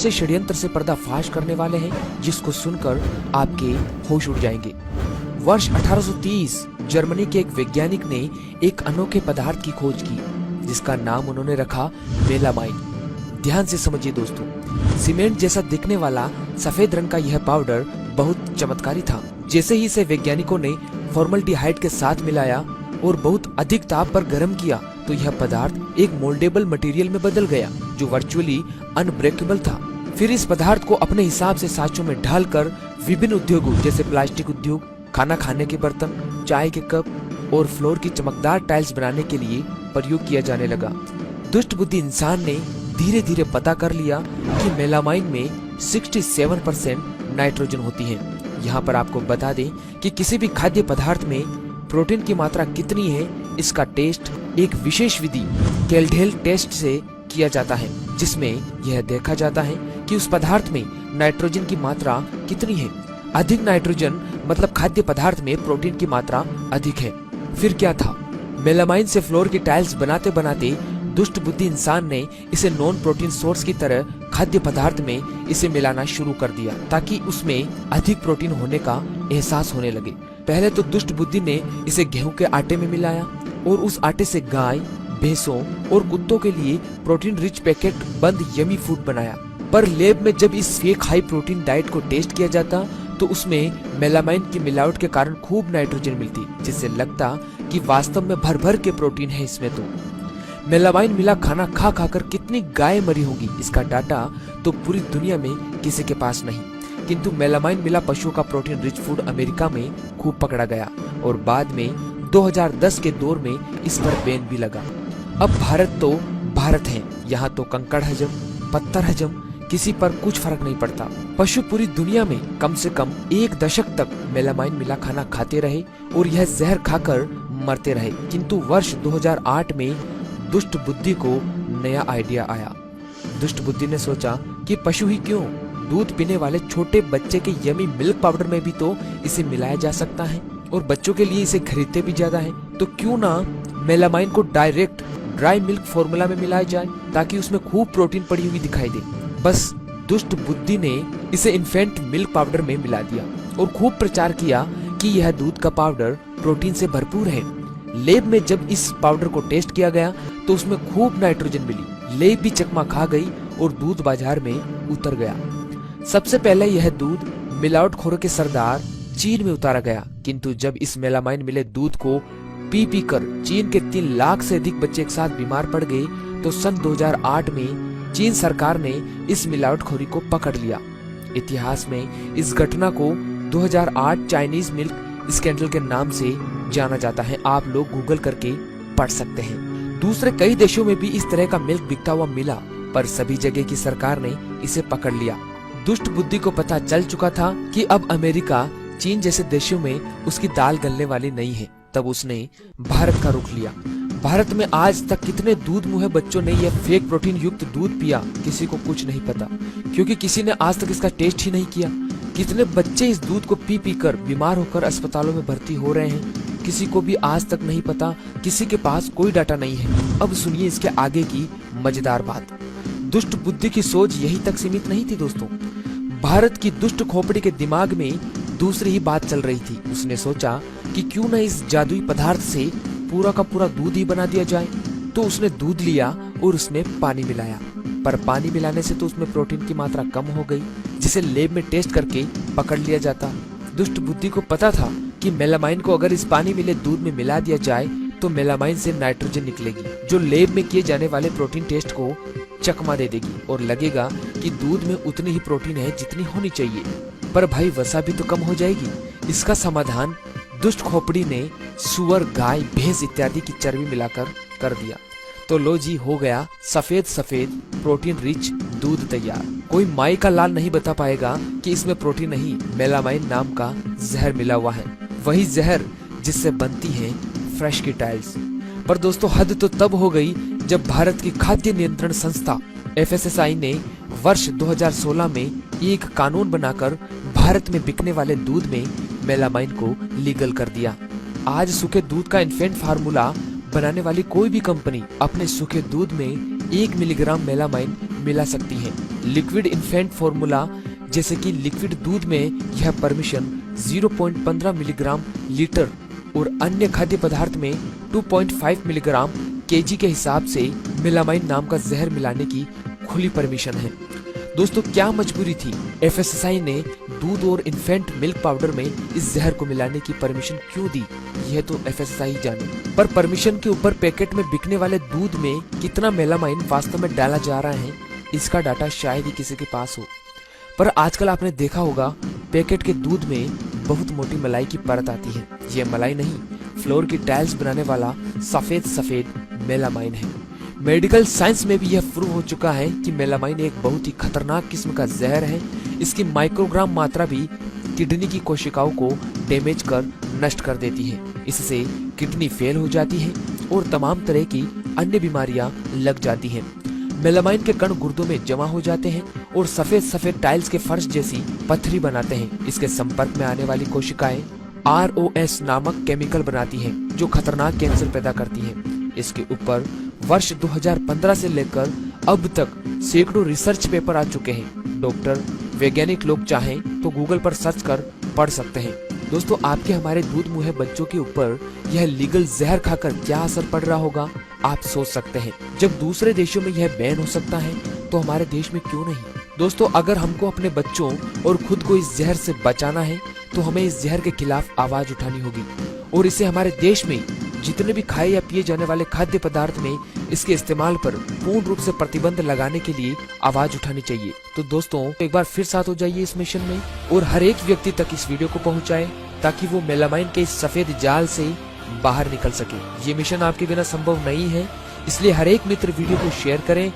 ऐसे षड्यंत्र से पर्दाफाश करने वाले हैं जिसको सुनकर आपके होश उड़ जाएंगे। वर्ष 1830 जर्मनी के एक वैज्ञानिक ने एक अनोखे पदार्थ की खोज की जिसका नाम उन्होंने रखा मेलामाइन। ध्यान से समझिए दोस्तों, सीमेंट जैसा दिखने वाला सफेद रंग का यह पाउडर बहुत चमत्कारी था। जैसे ही इसे वैज्ञानिकों ने फॉर्मल्डिहाइड के साथ मिलाया और बहुत अधिक ताप पर गर्म किया तो यह पदार्थ एक मोल्डेबल मटेरियल में बदल गया जो वर्चुअली अनब्रेकेबल था। फिर इस पदार्थ को अपने हिसाब से साँचों में ढालकर विभिन्न उद्योगों जैसे प्लास्टिक उद्योग, खाना खाने के बर्तन, चाय के कप और फ्लोर की चमकदार टाइल्स बनाने के लिए प्रयोग किया जाने लगा। दुष्ट बुद्धि इंसान ने धीरे धीरे पता कर लिया कि मेलामाइन में 67% नाइट्रोजन होती है। यहाँ पर आपको बता दें कि किसी भी खाद्य पदार्थ में प्रोटीन की मात्रा कितनी है इसका टेस्ट एक विशेष विधि कैल्डेल टेस्ट से किया जाता है, जिसमें यह देखा जाता है कि उस पदार्थ में नाइट्रोजन की मात्रा कितनी है। अधिक नाइट्रोजन मतलब खाद्य पदार्थ में प्रोटीन की मात्रा अधिक है। फिर क्या था, मेलामाइन से फ्लोर की टाइल्स बनाते बनाते दुष्ट बुद्धि इंसान ने इसे नॉन प्रोटीन सोर्स की तरह खाद्य पदार्थ में इसे मिलाना शुरू कर दिया ताकि उसमें अधिक प्रोटीन होने का एहसास होने लगे। पहले तो दुष्ट बुद्धि ने इसे गेहूं के आटे में मिलाया और उस आटे से गाय, भैंसों और कुत्तों के लिए प्रोटीन रिच पैकेट बंद यमी फूड बनाया। पर लैब में जब इस फेक हाई प्रोटीन डाइट को टेस्ट किया जाता तो उसमें मेलामाइन की मिलावट के कारण खूब नाइट्रोजन मिलती, जिससे लगता कि वास्तव में भर भर के प्रोटीन है इसमें। तो मेलामाइन मिला खाना खा खाकर कितनी गाय मरी होगी इसका डाटा तो पूरी दुनिया में किसी के पास नहीं, किंतु मेलामाइन मिला पशुओं का प्रोटीन रिच फूड अमेरिका में खूब पकड़ा गया और बाद में 2010 के दौर में इस पर बैन भी लगा। अब भारत तो भारत है, यहाँ तो कंकड़ हजम, पत्थर हजम, किसी पर कुछ फर्क नहीं पड़ता। पशु पूरी दुनिया में कम से कम 1 दशक तक मेलामाइन मिला खाना खाते रहे और यह जहर खाकर मरते रहे, किंतु वर्ष 2008 में दुष्ट बुद्धि को नया आइडिया आया। दुष्ट बुद्धि ने सोचा कि पशु ही क्यों, दूध पीने वाले छोटे बच्चे के यमी मिल्क पाउडर में भी तो इसे मिलाया जा सकता है और बच्चों के लिए इसे खरीदते भी ज्यादा है, तो क्यों ना मेलामाइन को डायरेक्ट ड्राई मिल्क फॉर्मूला में मिलाया जाए ताकि उसमें खूब प्रोटीन पड़ी हुई दिखाई दे। बस दुष्ट बुद्धि ने इसे इन्फेंट मिल्क पाउडर में मिला दिया और खूब प्रचार किया कि यह दूध का पाउडर प्रोटीन से भरपूर है। लैब में जब इस पाउडर को टेस्ट किया गया तो उसमें खूब नाइट्रोजन मिली। लैब भी चकमा खा गई और दूध बाजार में उतर गया। सबसे पहले यह दूध मिलावटखोरों के सरदार चीन में उतारा गया, किंतु जब इस मेलामाइन मिले दूध को पी कर चीन के 3 लाख से अधिक बच्चे एक साथ बीमार पड़ गए तो सन 2008 में चीन सरकार ने इस मिलावटखोरी को पकड़ लिया। इतिहास में इस घटना को 2008 चाइनीज मिल्क स्कैंडल के नाम से जाना जाता है। आप लोग गूगल करके पढ़ सकते हैं। दूसरे कई देशों में भी इस तरह का मिल्क बिकता हुआ मिला, पर सभी जगह की सरकार ने इसे पकड़ लिया। दुष्ट बुद्धि को पता चल चुका था कि अब अमेरिका, चीन जैसे देशों में उसकी दाल गलने वाली नहीं है। तब उसने भारत का रुख लिया। भारत में आज तक कितने दूध मुँहे बच्चों ने यह फेक प्रोटीन युक्त दूध पिया, किसी को कुछ नहीं पता, क्योंकि किसी ने आज तक इसका टेस्ट ही नहीं किया। कितने बच्चे इस दूध को पी कर बीमार होकर अस्पतालों में भर्ती हो रहे हैं, किसी को भी आज तक नहीं पता, किसी के पास कोई डाटा नहीं है। अब सुनिए इसके आगे की मजेदार बात। दुष्ट बुद्धि की सोच यही तक सीमित नहीं थी दोस्तों। भारत की दुष्ट खोपड़ी के दिमाग में दूसरी ही बात चल रही थी। उसने सोचा कि क्यों न इस जादुई पदार्थ से पूरा का पूरा दूध ही बना दिया जाए। तो उसने दूध लिया और उसमें पानी मिलाया, पर पानी मिलाने से तो उसमें प्रोटीन की मात्रा कम हो गई, जिसे लैब में टेस्ट करके पकड़ लिया जाता। दुष्ट बुद्धि को पता था कि मेलामाइन को अगर इस पानी मिले दूध में मिला दिया जाए तो मेलामाइन से नाइट्रोजन निकलेगी, जो लैब में किए जाने वाले प्रोटीन टेस्ट को चकमा दे देगी और लगेगा कि दूध में उतनी ही प्रोटीन है जितनी होनी चाहिए। पर भाई वसा भी तो कम हो जाएगी। इसका समाधान दुष्ट खोपड़ी ने सुअर, गाय, भैंस इत्यादि की चर्बी मिलाकर कर दिया। तो लो जी, हो गया सफेद सफेद प्रोटीन रिच दूध तैयार। कोई माई का लाल नहीं बता पाएगा कि इसमें प्रोटीन नहीं, मेलामाइन नाम का जहर मिला हुआ है, वही जहर जिससे बनती है फ्रेश की टाइल्स। पर दोस्तों हद तो तब हो गई जब भारत की खाद्य नियंत्रण संस्था FSSAI ने वर्ष 2016 में एक कानून बनाकर भारत में बिकने वाले दूध में मेलामाइन को लीगल कर दिया। आज सूखे दूध का इन्फेंट फार्मूला बनाने वाली कोई भी कंपनी अपने सूखे दूध में 1 मिलीग्राम मेलामाइन मिला सकती हैं। लिक्विड इन्फेंट फॉर्मूला जैसे कि लिक्विड दूध में यह परमिशन 0.15 मिलीग्राम लीटर और अन्य खाद्य पदार्थ में 2.5 मिलीग्राम केजी के हिसाब से मेलामाइन नाम का जहर मिलाने की खुली परमिशन है। दोस्तों, क्या मजबूरी थी? एफएसएसआई ने दूध और इन्फेंट मिल्क पाउडर में इस जहर को मिलाने की परमिशन क्यों दी, यह तो एफएसएसआई जाने। पर परमिशन के ऊपर पैकेट में बिकने वाले दूध में कितना मेलामाइन वास्तव में डाला जा रहा है, इसका डाटा शायद ही किसी के पास हो। पर आजकल आपने देखा होगा पैकेट के दूध में बहुत मोटी मलाई की परत आती है। यह मलाई नहीं, फ्लोर की टाइल्स बनाने वाला सफेद मेलामाइन है। मेडिकल साइंस में भी यह प्रूव हो चुका है कि मेलामाइन एक बहुत ही खतरनाक किस्म का जहर है। इसकी माइक्रोग्राम मात्रा भी किडनी की कोशिकाओं को डैमेज कर नष्ट कर देती है। इससे किडनी फेल हो जाती है और तमाम तरह की अन्य बीमारियां लग जाती हैं। मेलामाइन के कण गुर्दों में जमा हो जाते हैं और सफेद टाइल्स के फर्श जैसी पत्थरी बनाते हैं। इसके संपर्क में आने वाली कोशिकाएं ROS नामक केमिकल बनाती हैं, जो खतरनाक कैंसर पैदा करती है। इसके ऊपर वर्ष 2015 से लेकर अब तक सैकड़ों रिसर्च पेपर आ चुके हैं। डॉक्टर, वैज्ञानिक लोग चाहें तो गूगल पर सर्च कर पढ़ सकते हैं। दोस्तों, आपके हमारे दूध मुहे बच्चों के ऊपर यह लीगल जहर खाकर क्या असर पड़ रहा होगा, आप सोच सकते हैं। जब दूसरे देशों में यह बैन हो सकता है तो हमारे देश में क्यों नहीं? दोस्तों, अगर हमको अपने बच्चों और खुद को इस जहर से बचाना है तो हमें इस जहर के खिलाफ आवाज उठानी होगी और इसे हमारे देश में जितने भी खाए या पिए जाने वाले खाद्य पदार्थ में इसके इस्तेमाल पर पूर्ण रूप से प्रतिबंध लगाने के लिए आवाज उठानी चाहिए। तो दोस्तों, एक बार फिर साथ हो जाइए इस मिशन में और हर एक व्यक्ति तक इस वीडियो को पहुंचाए ताकि वो मेलामाइन के इस सफेद जाल से बाहर निकल सके। ये मिशन आपके बिना संभव नहीं है, इसलिए हर एक मित्र वीडियो को शेयर करें